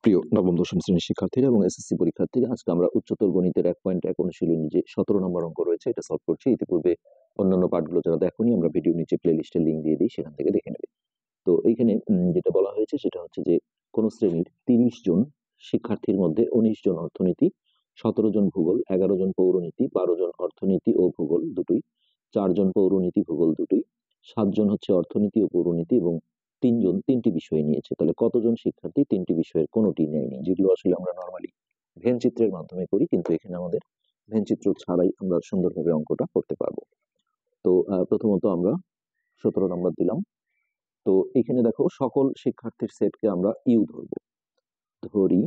প্রিয় নবম দশম শ্রেণীর শিক্ষার্থীরা এবং এসএসসি পরীক্ষার্থীরা, আজকে আমরা উচ্চতর গণিতের 1.1 অনুশীলনী যে 17 নম্বর অঙ্ক রয়েছে এটা সলভ করছি। ইতিপূর্বে অন্যান্য পাঠগুলো যারা দেখোনি, আমরা ভিডিও নিচে প্লে লিস্টের লিঙ্ক দিয়ে দিই, সেখান থেকে দেখে নেবে। তো এইখানে যেটা বলা হয়েছে সেটা হচ্ছে যে কোন শ্রেণীর 30 জন শিক্ষার্থীর মধ্যে 19 জন অর্থনীতি, 17 জন ভূগোল, 11 জন পৌরনীতি, 12 জন অর্থনীতি ও ভূগোল দুটোই, 4 জন পৌরনীতি ভূগোল দুটোই, 7 জন হচ্ছে অর্থনীতি ও পৌরনীতি এবং 3 জন 3টি বিষয় নিয়েছে। তাহলে কতজন শিক্ষার্থী 3টি বিষয়ের কোনোটি নেয়নি? যেগুলো আসলে আমরা নর্মালি ভেন চিত্রের মাধ্যমে করি, কিন্তু এখানে আমাদের ভেন চিত্র ছাড়াই আমরা সুন্দরভাবে অঙ্কটা করতে পারবো। তো প্রথমত আমরা 17 নম্বর দিলাম। তো এখানে দেখো, সকল শিক্ষার্থীর সেটকে আমরা ইউ ধরি,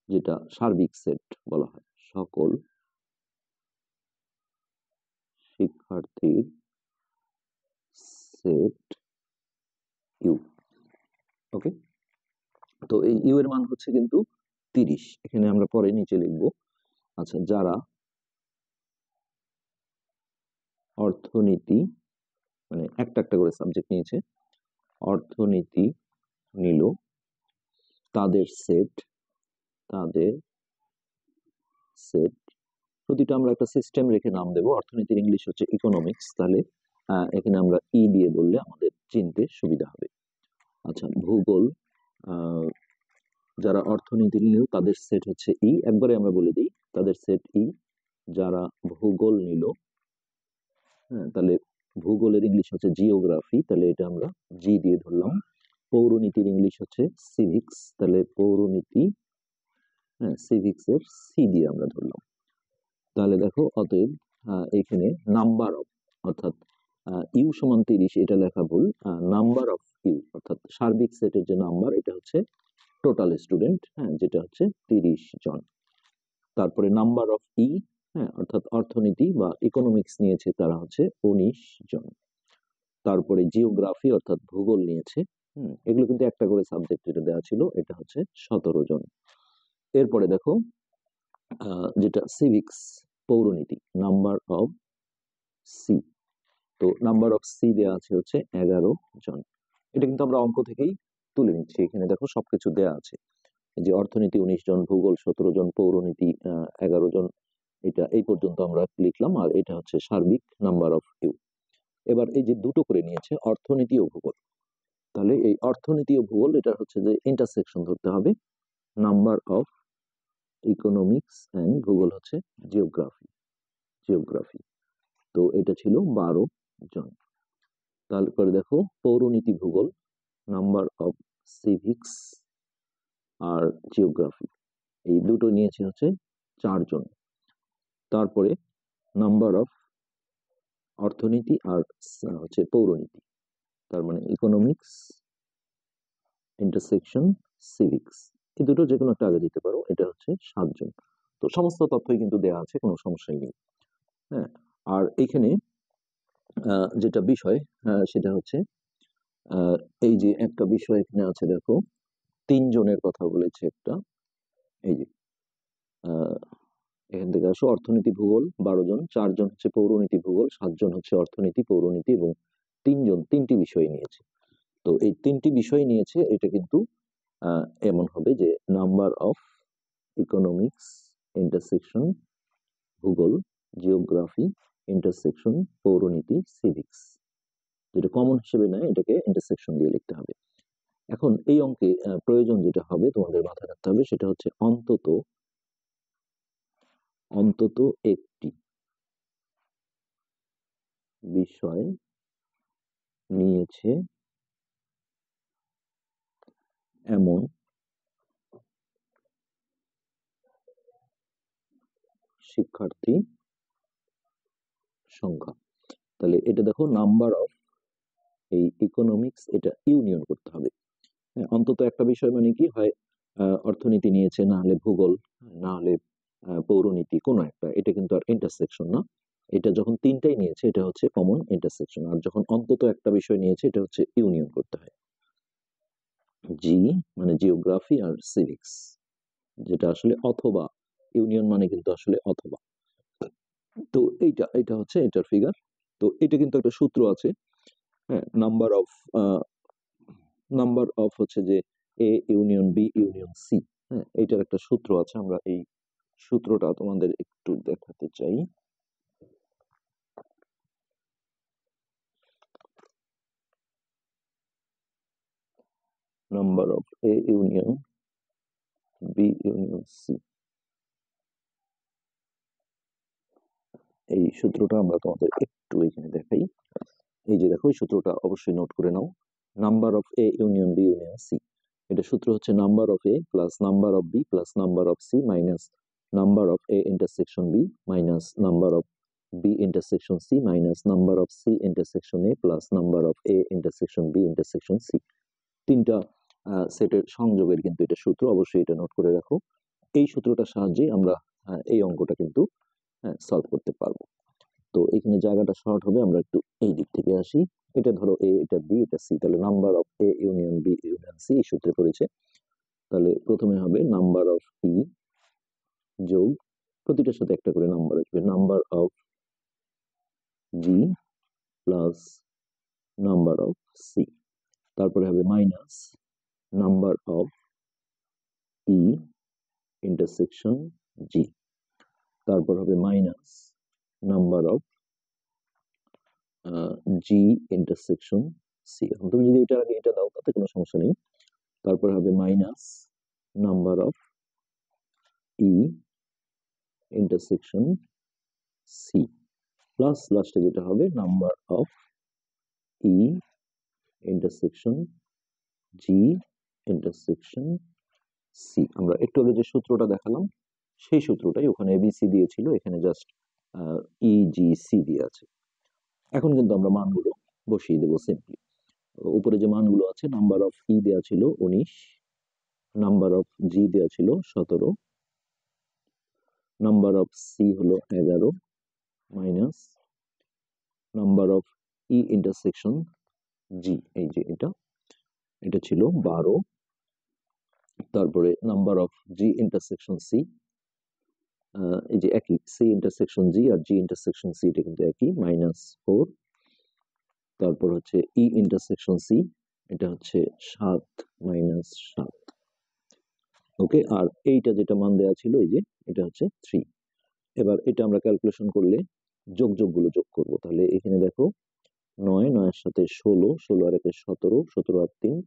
যেটা সার্বিক সেট বলা হয়। সকল শিক্ষার্থীর সেট ইউ। ওকে, তো এই ইউ এর মান হচ্ছে কিন্তু 30। এখানে আমরা পরে নিচে লিখবো। আচ্ছা, যারা অর্থনীতি, মানে একটা একটা করে সাবজেক্ট নিয়েছে, অর্থনীতি নিল, তাদের সেট প্রতিটা আমরা একটা সিস্টেম রেখে নাম দেবো। অর্থনীতির ইংলিশ হচ্ছে ইকোনমিক্স, তাহলে এখানে আমরা ই দিয়ে বললে আমাদের চিনতে সুবিধা হবে। আচ্ছা, ভূগোল, যারা অর্থনীতি নিল তাদের সেট হচ্ছে ই, একবারে আমরা বলে দিই তাদের সেট ই। যারা ভূগোল নিল, হ্যাঁ, তাহলে ভূগোলের ইংলিশ হচ্ছে জিওগ্রাফি, তাহলে এটা আমরা জি দিয়ে ধরলাম। পৌরনীতির ইংলিশ হচ্ছে সিভিক্স, তাহলে পৌরনীতি, হ্যাঁ, সিভিক্স এর সি দিয়ে আমরা ধরলাম। তাহলে দেখো, অতএব এখানে নাম্বার অফ, অর্থাৎ ইউ সমান 30, এটা লেখা ভুল। নাম্বার অফ ইউ অর্থাৎ সার্বিক সেটের যে নাম্বার, এটা হচ্ছে টোটাল স্টুডেন্ট, হ্যাঁ, যেটা হচ্ছে 30 জন। তারপরে নাম্বার অফ ই, হ্যাঁ, অর্থাৎ অর্থনীতি বা ইকোনমিক্স নিয়েছে তারা হচ্ছে 19 জন। তারপরে জিওগ্রাফি অর্থাৎ ভূগোল নিয়েছে, এগুলো কিন্তু একটা করে সাবজেক্ট যেটা দেওয়া ছিল, এটা হচ্ছে 17 জন। এরপরে দেখো, যেটা সিভিক্স পৌরনীতি, নাম্বার অফ সি, তো নাম্বার অফ সি দেওয়া আছে হচ্ছে 11 জন। এটা কিন্তু আমরা অঙ্ক থেকেই তুলে নিচ্ছি, এখানে দেখো সবকিছু দেওয়া আছে, যে অর্থনীতি 19 জন, ভূগোল 17 জন, পৌরনীতি 11 জন, এটা এই পর্যন্ত আমরা লিখলাম। আর এটা হচ্ছে সার্বিক নাম্বার অফ ইউ। এবার এই যে দুটো করে নিয়েছে অর্থনীতি ও ভূগোল, তাহলে এই অর্থনীতি ও ভূগোল এটা হচ্ছে যে ইন্টারসেকশন ধরতে হবে। নাম্বার অফ ইকোনমিক্স এন্ড ভূগোল হচ্ছে জিওগ্রাফি, তো এটা ছিল 12 জন। তারপরে দেখো, পৌরনীতি ভূগোল, নাম্বার অফ সিভিক্স আর জিওগ্রাফি, এই দুটো নিয়েছে হচ্ছে 4 জন। তারপরে নাম্বার অফ অর্থনীতি আর হচ্ছে পৌরনীতি, তার মানে ইকোনমিক্স ইন্টারসেকশন সিভিক্স, এই দুটো যে কোনো একটা আগে দিতে পারো, এটা হচ্ছে 7 জন। তো সমস্ত তথ্যই কিন্তু দেওয়া আছে, কোনো সমস্যাই নেই। হ্যাঁ, আর এখানে যেটা বিষয়, সেটা হচ্ছে এই যে একটা বিষয় এখানে আছে, দেখো 3 জনের কথা বলেছে একটা, এই যে এখান থেকে আসো, অর্থনীতি ভূগোল 12 জন, 4 জন হচ্ছে পৌরনীতি ভূগোল, 7 জন হচ্ছে অর্থনীতি পৌরনীতি এবং 3 জন 3টি বিষয় নিয়েছে। তো এই 3টি বিষয় নিয়েছে, এটা কিন্তু এমন হবে যে নাম্বার অফ ইকোনমিক্স ইন্টারসেকশন ভূগোল জিওগ্রাফি ইন্টারসেকশন পৌরনীতি সিভিক্স, যেটা কমন হিসেবে নেয় এটাকে ইন্টারসেকশন দিয়ে লিখতে হবে। এখন এই অঙ্কে প্রয়োজন যেটা হবে তোমাদের মাথায় রাখতে হবে, সেটা হচ্ছে অন্তত একটি বিষয় নিয়েছে এমন শিক্ষার্থী সংখ্যা। তাহলে এটা দেখো, নাম্বার অফ এই ইকোনমিক্স, এটা ইউনিয়ন করতে হবে। অন্তত একটা বিষয় মানে কি হয়, অর্থনীতি নিয়েছে, না হলে ভূগোল, না হলে পৌরনীতি, কোনো একটা, এটা কিন্তু আর ইন্টারসেকশন না। এটা যখন তিনটাই নিয়েছে এটা হচ্ছে কমন ইন্টারসেকশন, আর যখন অন্তত একটা বিষয় নিয়েছে এটা হচ্ছে ইউনিয়ন করতে হয়। জি মানে জিওগ্রাফি আর সিভিক্স, যেটা আসলে অথবা, ইউনিয়ন মানে কিন্তু আসলে অথবা। তো এটা হচ্ছে এটার ফিগার। তো এটা কিন্তু একটা সূত্র আছে, হ্যাঁ, নাম্বার অফ হচ্ছে যে A union B union C. হ্যাঁ, এইটার একটা সূত্র আছে, আমরা এই সূত্রটা তোমাদের একটু দেখাতে চাই। Number of A union B union C, এই সূত্রটা আমরা তোমাদের একটু এখানে দেখাই। এই যে দেখো, এই সূত্রটা অবশ্যই নোট করে নাও। Number of A union B union C, এটা সূত্র হচ্ছে number of A plus number of B plus number of C minus number of A intersection B minus number of B intersection C minus number of C intersection A plus number of A intersection B intersection C. তিনটা সেটের সংযোগের কিন্তু এটা সূত্র, অবশ্যই এটা note করে রাখো। এই সূত্রটার সাহায্যে আমরা এই অঙ্কটা কিন্তু সলভ করতে পারবো। তো এখানে জায়গাটা শর্ট হবে, আমরা একটু এই দিক থেকে আসি। এটা ধরো এ, এটা বি, এটা সি, তাহলে number of A union B union C এই সূত্রে করেছে। তাহলে প্রথমে হবে নাম্বার অফ ই যোগ, প্রতিটার সাথে একটা করে নাম্বার আসবে, number of G plus number of C. তারপরে হবে minus number of E intersection G. তারপর হবে minus number of G intersection C. এখন তুমি যদি এটা আগে এটা দাও তাতে কোনো সমস্যা নেই। তারপর হবে minus number of E intersection C plus লাস্টে যেটা হবে number of E intersection G intersection C. আমরা একটু আগে যে সূত্রটা দেখালাম সেই সূত্রটাই ওখানে এবিসি দিয়েছিল, এখানে জাস্ট ই জি সি দিয়ে আছে। এখন কিন্তু আমরা মানগুলো বসিয়ে দেবো সিম্পলি। উপরে যে মানগুলো আছে, নাম্বার অফ ই দেওয়া ছিল 19, নাম্বার অফ জি দেওয়া ছিল 17, নাম্বার অফ সি হলো 11 minus number of E intersection G, এই যে এটা ছিল 12। তারপরে number of G intersection C, এই যে একই, সি ইন্টারসেকশন জি আর জি ইন্টারসেকশন সি এটা কিন্তু একই, -4। তারপর হচ্ছে ই ইন্টারসেকশন সি, এটা হচ্ছে 7 -7। ওকে, আর এইটা যেটা মান দেওয়া ছিল এই যে এটা হচ্ছে 3। এবার এটা আমরা ক্যালকুলেশন করলে যোগগুলো যোগ করব। তাহলে এখানে দেখো 9, 9 এর সাথে 16, 16 আর 1 17, 17 আর 3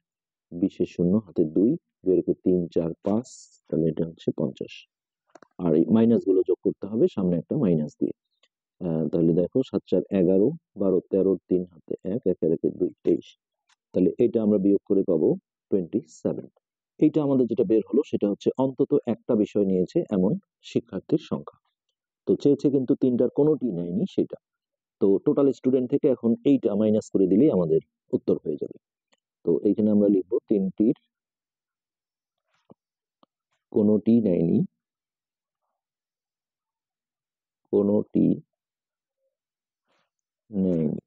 20 এর 0 হাতে 2, 2 এর 3 4 5, তাহলে এটা হচ্ছে 50। আর এই মাইনাস গুলো যোগ করতে হবে সামনে একটা মাইনাস দিয়ে। তাহলে দেখো 7 4 11, 12 13, 3 হাতে 1, 1 এর 2 23। তাহলে এটা আমরা বিয়োগ করে পাবো 27। এইটা আমাদের যেটা বের হলো সেটা হচ্ছে অন্তত একটা বিষয় নিয়েছে এমন শিক্ষার্থীর সংখ্যা। তো চেয়েছে কিন্তু তিনটার কোনোটি নেয়নি সেটা। তো টোটাল স্টুডেন্ট থেকে এখন এইটা মাইনাস করে দিলেই আমাদের উত্তর হয়ে যাবে। তো এইখানে আমরা লিখবো তিনটির কোনোটি নেয়নি, কোনোটি নেয়নি।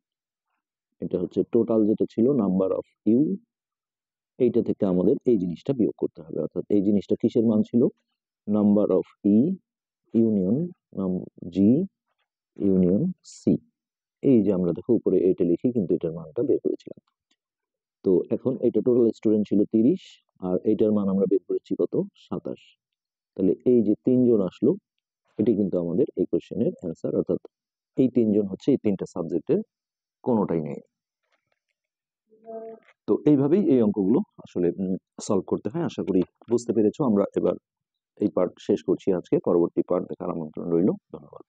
এটা হচ্ছে টোটাল যেটা ছিল নাম্বার অফ ইউ, এইটা থেকে আমাদের এই জিনিসটা বিয়োগ করতে হবে। অর্থাৎ এই জিনিসটা কিসের মান ছিল? Number of E union G union C. এই যে আমরা দেখো উপরে এটা লিখি কিন্তু এটার মানটা বের করেছিলাম। তো এখন এটা টোটাল স্টুডেন্ট ছিল 30 আর এইটার মান আমরা বের করেছি কত? 27। তাহলে এই যে 3 জন আসলো, এটি কিন্তু আমাদের এই কোশ্চেনের অ্যান্সার। অর্থাৎ এই 3 জন হচ্ছে এই 3টা সাবজেক্টের কোনোটাই নেই। তো এইভাবেই এই অঙ্কগুলো আসলে সলভ করতে হয়। আশা করি বুঝতে পেরেছো। আমরা এবার এই পার্ট শেষ করছি আজকে, পরবর্তী পার্ট দেখার আমন্ত্রণ রইল। ধন্যবাদ।